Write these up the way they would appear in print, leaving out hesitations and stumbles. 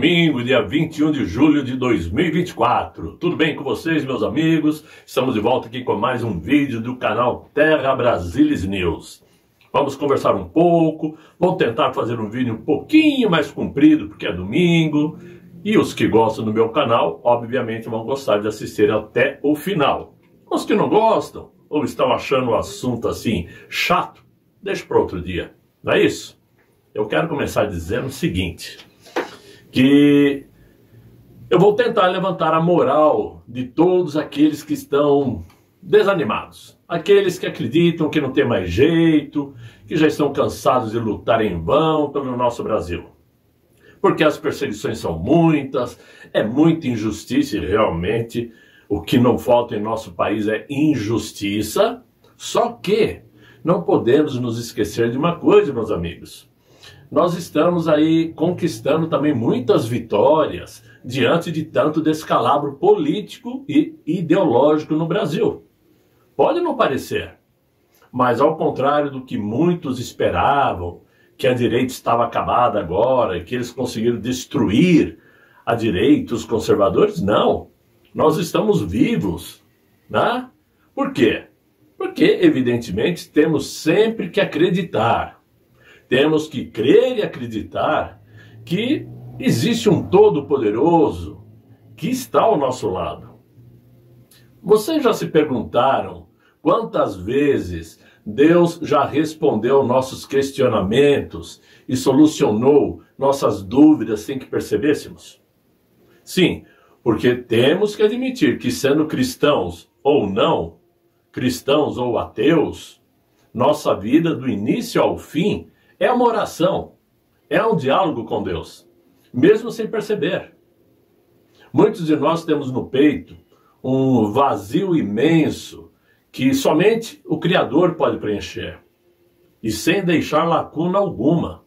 Domingo, dia 21 de julho de 2024. Tudo bem com vocês, meus amigos? Estamos de volta aqui com mais um vídeo do canal Terra Brasilis News. Vamos conversar um pouco, vou tentar fazer um vídeo um pouquinho mais comprido, porque é domingo. E os que gostam do meu canal, obviamente, vão gostar de assistir até o final. Os que não gostam, ou estão achando o assunto assim chato, deixa para outro dia. Não é isso? Eu quero começar dizendo o seguinte, que eu vou tentar levantar a moral de todos aqueles que estão desanimados. Aqueles que acreditam que não tem mais jeito, que já estão cansados de lutar em vão pelo nosso Brasil. Porque as perseguições são muitas, é muita injustiça e realmente o que não falta em nosso país é injustiça. Só que não podemos nos esquecer de uma coisa, meus amigos. Nós estamos aí conquistando também muitas vitórias diante de tanto descalabro político e ideológico no Brasil. Pode não parecer, mas ao contrário do que muitos esperavam, que a direita estava acabada agora e que eles conseguiram destruir a direita, os conservadores, não. Nós estamos vivos, né? Por quê? Porque, evidentemente, temos sempre que acreditar. Temos que crer e acreditar que existe um Todo-Poderoso que está ao nosso lado. Vocês já se perguntaram quantas vezes Deus já respondeu nossos questionamentos e solucionou nossas dúvidas sem que percebêssemos? Sim, porque temos que admitir que, sendo cristãos ou não, cristãos ou ateus, nossa vida do início ao fim é uma oração, é um diálogo com Deus, mesmo sem perceber. Muitos de nós temos no peito um vazio imenso que somente o Criador pode preencher, e sem deixar lacuna alguma.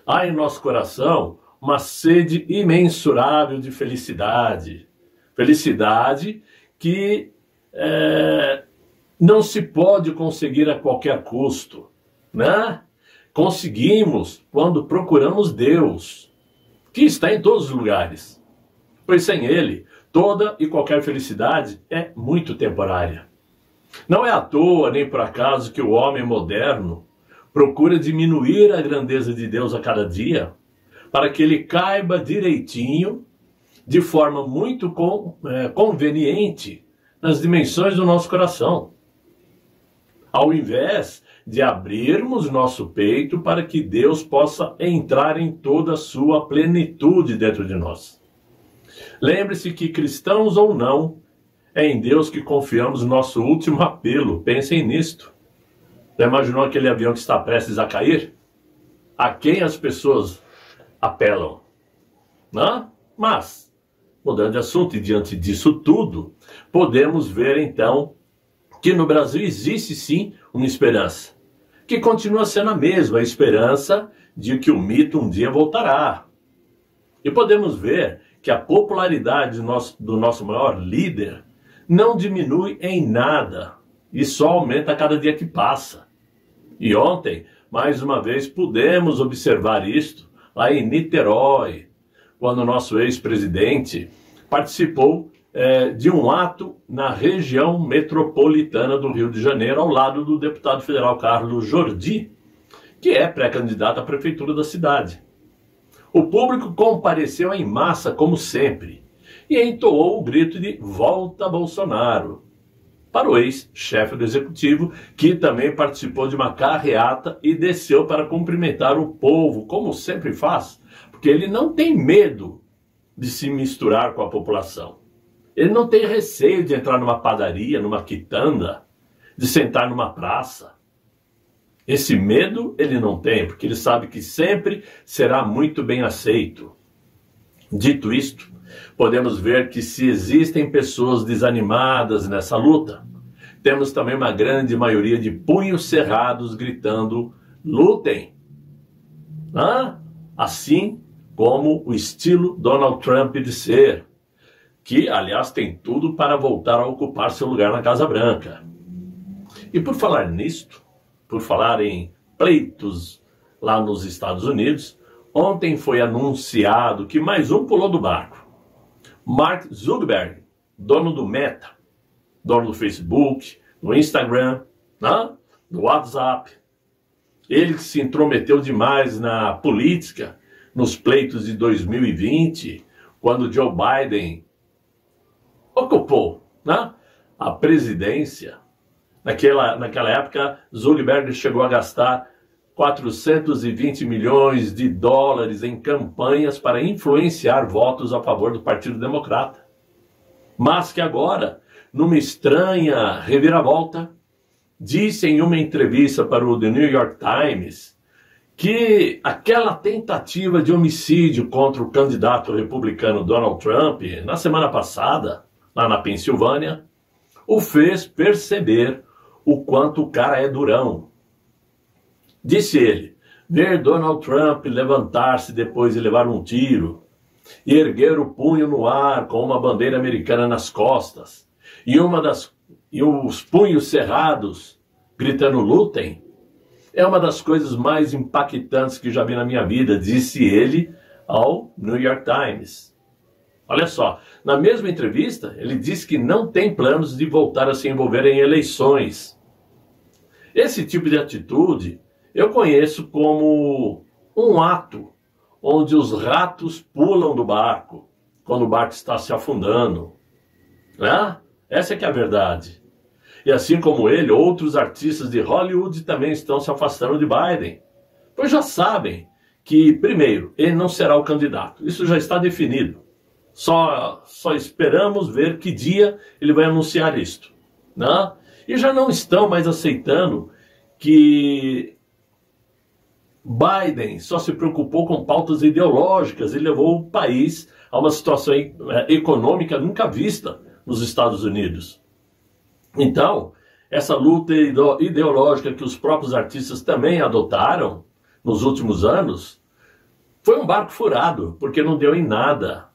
Há em nosso coração uma sede imensurável de felicidade, felicidade que não se pode conseguir a qualquer custo, né? Conseguimos quando procuramos Deus, que está em todos os lugares, pois sem Ele, toda e qualquer felicidade é muito temporária. Não é à toa nem por acaso que o homem moderno procura diminuir a grandeza de Deus a cada dia, para que ele caiba direitinho, de forma muito conveniente, nas dimensões do nosso coração. Ao invés de abrirmos nosso peito para que Deus possa entrar em toda a sua plenitude dentro de nós. Lembre-se que, cristãos ou não, é em Deus que confiamos nosso último apelo. Pensem nisto. Já imaginou aquele avião que está prestes a cair? A quem as pessoas apelam? Não? Mas, mudando de assunto, e diante disso tudo, podemos ver então que no Brasil existe sim uma esperança, que continua sendo a mesma esperança de que o mito um dia voltará. E podemos ver que a popularidade do nosso maior líder não diminui em nada e só aumenta a cada dia que passa. E ontem, mais uma vez, pudemos observar isto lá em Niterói, quando o nosso ex-presidente participou de um ato na região metropolitana do Rio de Janeiro, ao lado do deputado federal Carlos Jordi, que é pré-candidato à prefeitura da cidade. O público compareceu em massa, como sempre, e entoou o grito de "Volta Bolsonaro" para o ex-chefe do executivo, que também participou de uma carreata e desceu para cumprimentar o povo, como sempre faz, porque ele não tem medo de se misturar com a população. Ele não tem receio de entrar numa padaria, numa quitanda, de sentar numa praça. Esse medo ele não tem, porque ele sabe que sempre será muito bem aceito. Dito isto, podemos ver que se existem pessoas desanimadas nessa luta, temos também uma grande maioria de punhos cerrados gritando "lutem!". Assim como o estilo Donald Trump de ser, que, aliás, tem tudo para voltar a ocupar seu lugar na Casa Branca. E por falar nisto, por falar em pleitos lá nos Estados Unidos, Ontem foi anunciado que mais um pulou do barco. Mark Zuckerberg, dono do Meta, dono do Facebook, do Instagram, né? Do WhatsApp. Ele que se intrometeu demais na política, nos pleitos de 2020, quando Joe Biden ocupou, né, a presidência. Naquela época, Zuckerberg chegou a gastar 420 milhões de dólares em campanhas para influenciar votos a favor do Partido Democrata. Mas que agora, numa estranha reviravolta, disse em uma entrevista para o The New York Times que aquela tentativa de homicídio contra o candidato republicano Donald Trump, na semana passada, lá na Pensilvânia, o fez perceber o quanto o cara é durão. Disse ele, ver Donald Trump levantar-se depois de levar um tiro e erguer o punho no ar com uma bandeira americana nas costas e os punhos cerrados gritando lutem, é uma das coisas mais impactantes que já vi na minha vida, disse ele ao New York Times. Olha só, na mesma entrevista, ele disse que não tem planos de voltar a se envolver em eleições. Esse tipo de atitude eu conheço como um ato onde os ratos pulam do barco quando o barco está se afundando. Né? Essa é que é a verdade. E assim como ele, outros artistas de Hollywood também estão se afastando de Biden. Pois já sabem que, primeiro, ele não será o candidato. Isso já está definido. Só esperamos ver que dia ele vai anunciar isto. Né? E já não estão mais aceitando que Biden só se preocupou com pautas ideológicas e levou o país a uma situação econômica nunca vista nos Estados Unidos. Então, essa luta ideológica que os próprios artistas também adotaram nos últimos anos foi um barco furado, porque não deu em nada.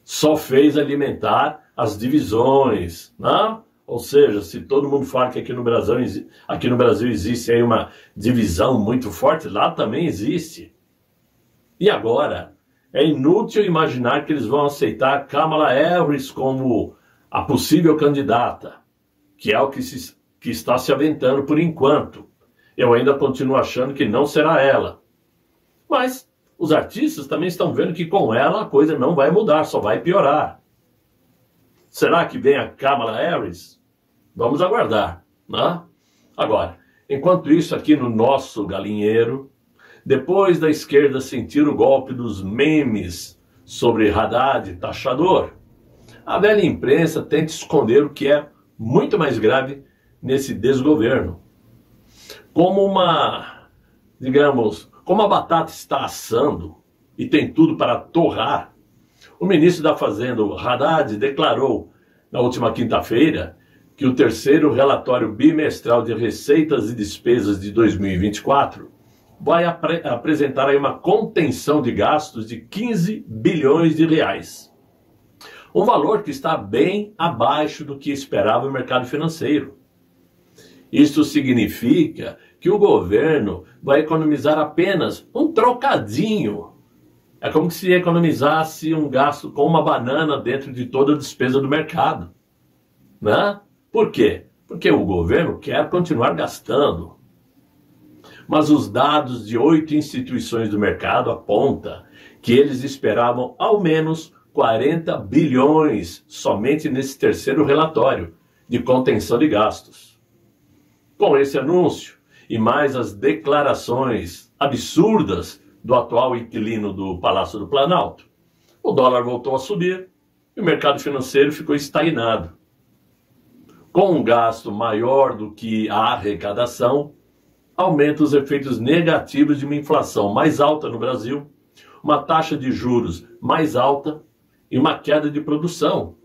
Só fez alimentar as divisões, né? Ou seja, se todo mundo fala que aqui no Brasil existe aí uma divisão muito forte, lá também existe. E agora, é inútil imaginar que eles vão aceitar Kamala Harris como a possível candidata, que é o que está se aventando por enquanto. Eu ainda continuo achando que não será ela. Mas os artistas também estão vendo que com ela a coisa não vai mudar, só vai piorar. Será que vem a Kamala Harris? Vamos aguardar, né? Agora, enquanto isso aqui no nosso galinheiro, depois da esquerda sentir o golpe dos memes sobre Haddad taxador, a velha imprensa tenta esconder o que é muito mais grave nesse desgoverno. Como a batata está assando e tem tudo para torrar, o ministro da Fazenda, Haddad, declarou na última quinta-feira que o terceiro relatório bimestral de receitas e despesas de 2024 vai apresentar aí uma contenção de gastos de 15 bilhões de reais. Um valor que está bem abaixo do que esperava o mercado financeiro. Isso significa que o governo vai economizar apenas um trocadinho. É como se economizasse um gasto com uma banana dentro de toda a despesa do mercado. Né? Por quê? Porque o governo quer continuar gastando. Mas os dados de 8 instituições do mercado apontam que eles esperavam ao menos 40 bilhões somente nesse terceiro relatório de contenção de gastos. Com esse anúncio e mais as declarações absurdas do atual inquilino do Palácio do Planalto, o dólar voltou a subir e o mercado financeiro ficou estagnado. Com um gasto maior do que a arrecadação, aumenta os efeitos negativos de uma inflação mais alta no Brasil, uma taxa de juros mais alta e uma queda de produção,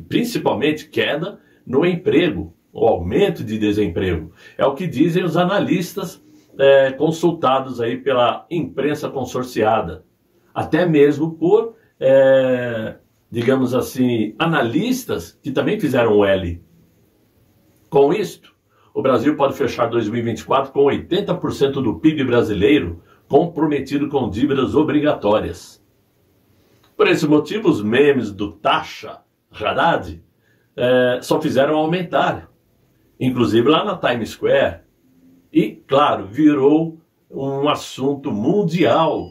principalmente queda no emprego, o aumento de desemprego. É o que dizem os analistas consultados aí pela imprensa consorciada, até mesmo por, digamos assim, analistas que também fizeram o L. Com isto, o Brasil pode fechar 2024 com 80% do PIB brasileiro comprometido com dívidas obrigatórias. Por esse motivo, os memes do Taxa Haddad só fizeram aumentar, inclusive lá na Times Square. E, claro, virou um assunto mundial,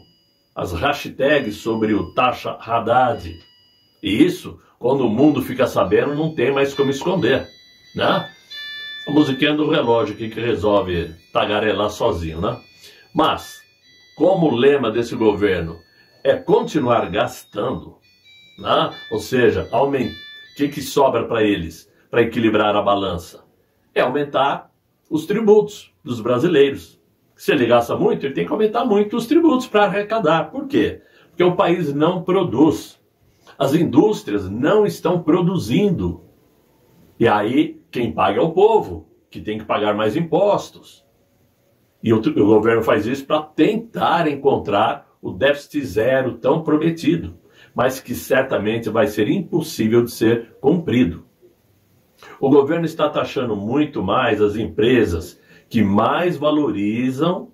as hashtags sobre o Taxa Haddad. E isso, quando o mundo fica sabendo, não tem mais como esconder, né? A musiquinha do relógio aqui que resolve tagarelar sozinho, né? Mas, como o lema desse governo é continuar gastando, né? Ou seja, o que sobra para eles, para equilibrar a balança? É aumentar os tributos dos brasileiros. Se ele gasta muito, ele tem que aumentar muito os tributos para arrecadar. Por quê? Porque o país não produz. As indústrias não estão produzindo. E aí, quem paga é o povo, que tem que pagar mais impostos. E o governo faz isso para tentar encontrar o déficit zero tão prometido, mas que certamente vai ser impossível de ser cumprido. O governo está taxando muito mais as empresas que mais valorizam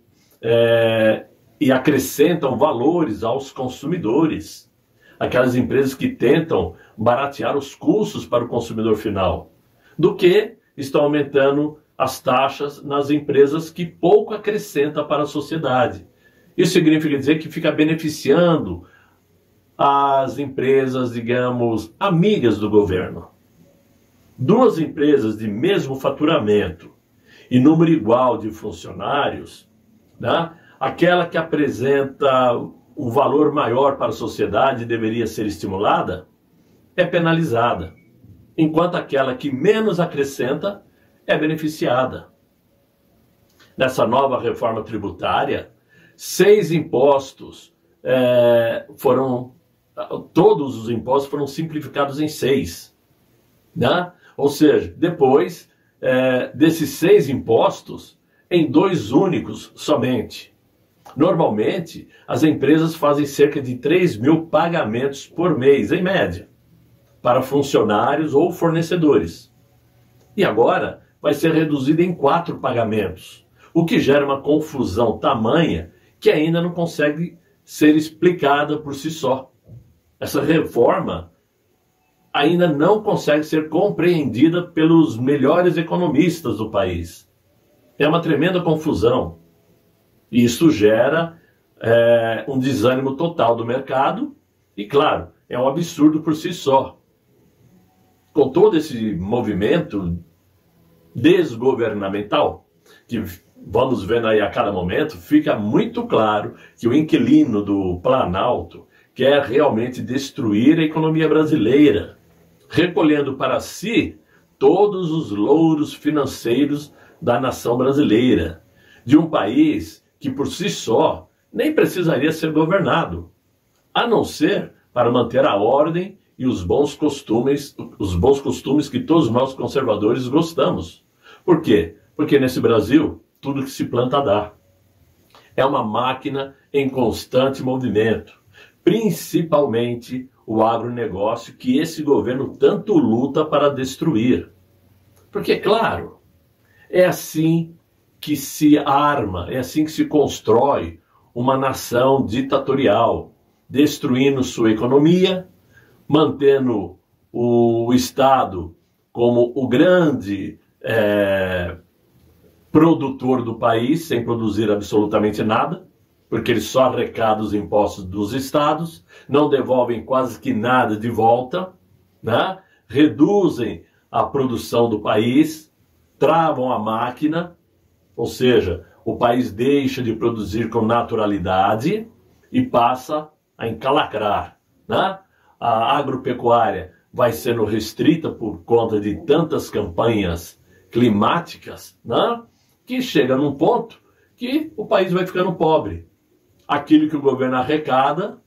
e acrescentam valores aos consumidores. Aquelas empresas que tentam baratear os custos para o consumidor final, do que estão aumentando as taxas nas empresas que pouco acrescentam para a sociedade. Isso significa dizer que fica beneficiando as empresas, digamos, amigas do governo. Duas empresas de mesmo faturamento e número igual de funcionários, né? Aquela que apresenta um valor maior para a sociedade deveria ser estimulada, é penalizada, enquanto aquela que menos acrescenta é beneficiada. Nessa nova reforma tributária, 6 impostos todos os impostos foram simplificados em 6, né? Ou seja, depois desses 6 impostos, em 2 únicos somente. Normalmente, as empresas fazem cerca de 3.000 pagamentos por mês, em média, para funcionários ou fornecedores. E agora vai ser reduzido em 4 pagamentos, o que gera uma confusão tamanha que ainda não consegue ser explicada por si só. Essa reforma ainda não consegue ser compreendida pelos melhores economistas do país. É uma tremenda confusão. E isso gera um desânimo total do mercado e, claro, é um absurdo por si só. Com todo esse movimento desgovernamental, que vamos vendo aí a cada momento, fica muito claro que o inquilino do Planalto quer realmente destruir a economia brasileira, recolhendo para si todos os louros financeiros da nação brasileira, de um país que por si só nem precisaria ser governado, a não ser para manter a ordem e os bons costumes que todos nós conservadores gostamos. Por quê? Porque nesse Brasil, tudo que se planta dá. É uma máquina em constante movimento, principalmente o agronegócio que esse governo tanto luta para destruir. Porque, claro, é assim que se arma, é assim que se constrói uma nação ditatorial, destruindo sua economia, mantendo o Estado como o grande produtor do país, sem produzir absolutamente nada, porque eles só arrecadam os impostos dos estados, não devolvem quase que nada de volta, né? Reduzem a produção do país, travam a máquina, ou seja, o país deixa de produzir com naturalidade e passa a encalacrar, né? A agropecuária vai sendo restrita por conta de tantas campanhas climáticas, né? Que chega num ponto que o país vai ficando pobre. Aquilo que o governo arrecada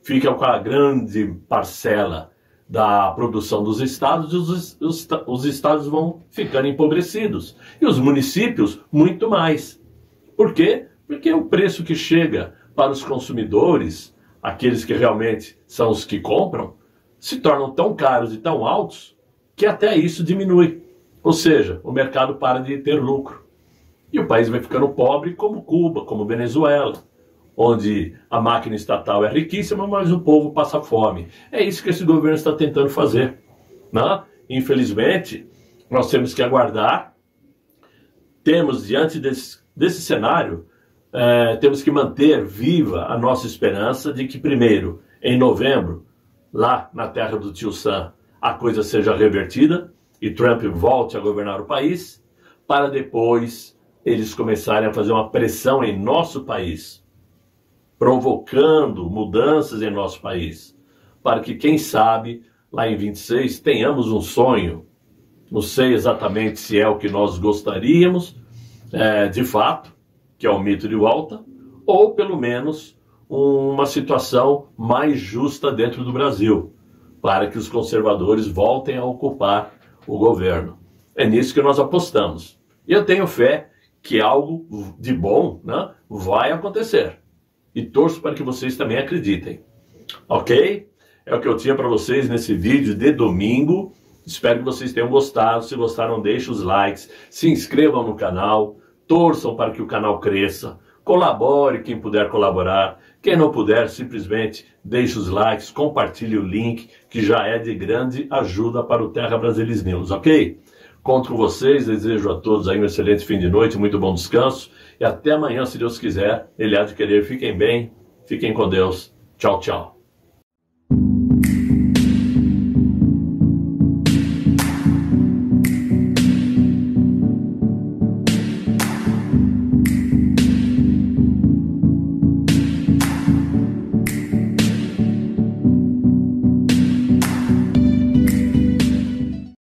fica com a grande parcela da produção dos estados e os estados vão ficando empobrecidos. E os municípios, muito mais. Por quê? Porque o preço que chega para os consumidores, aqueles que realmente são os que compram, se tornam tão caros e tão altos que até isso diminui. Ou seja, o mercado para de ter lucro. E o país vai ficando pobre como Cuba, como Venezuela, onde a máquina estatal é riquíssima, mas o povo passa fome. É isso que esse governo está tentando fazer, né? Infelizmente, nós temos que aguardar. Temos, diante desse cenário, temos que manter viva a nossa esperança de que, primeiro, em novembro, lá na terra do tio Sam, a coisa seja revertida e Trump volte a governar o país, para depois eles começarem a fazer uma pressão em nosso país, provocando mudanças em nosso país, para que, quem sabe, lá em 26, tenhamos um sonho. Não sei exatamente se é o que nós gostaríamos, de fato, que é o mito de volta, ou pelo menos uma situação mais justa dentro do Brasil, para que os conservadores voltem a ocupar o governo. É nisso que nós apostamos. E eu tenho fé que algo de bom, né, vai acontecer. E torço para que vocês também acreditem. Ok? É o que eu tinha para vocês nesse vídeo de domingo. Espero que vocês tenham gostado. Se gostaram, deixem os likes, se inscrevam no canal, torçam para que o canal cresça, colabore quem puder colaborar. Quem não puder, simplesmente deixe os likes, compartilhe o link, que já é de grande ajuda para o Terra Brasilis News, ok? Conto com vocês, desejo a todos aí um excelente fim de noite, muito bom descanso, e até amanhã, se Deus quiser, Ele há de querer. Fiquem bem, fiquem com Deus. Tchau, tchau.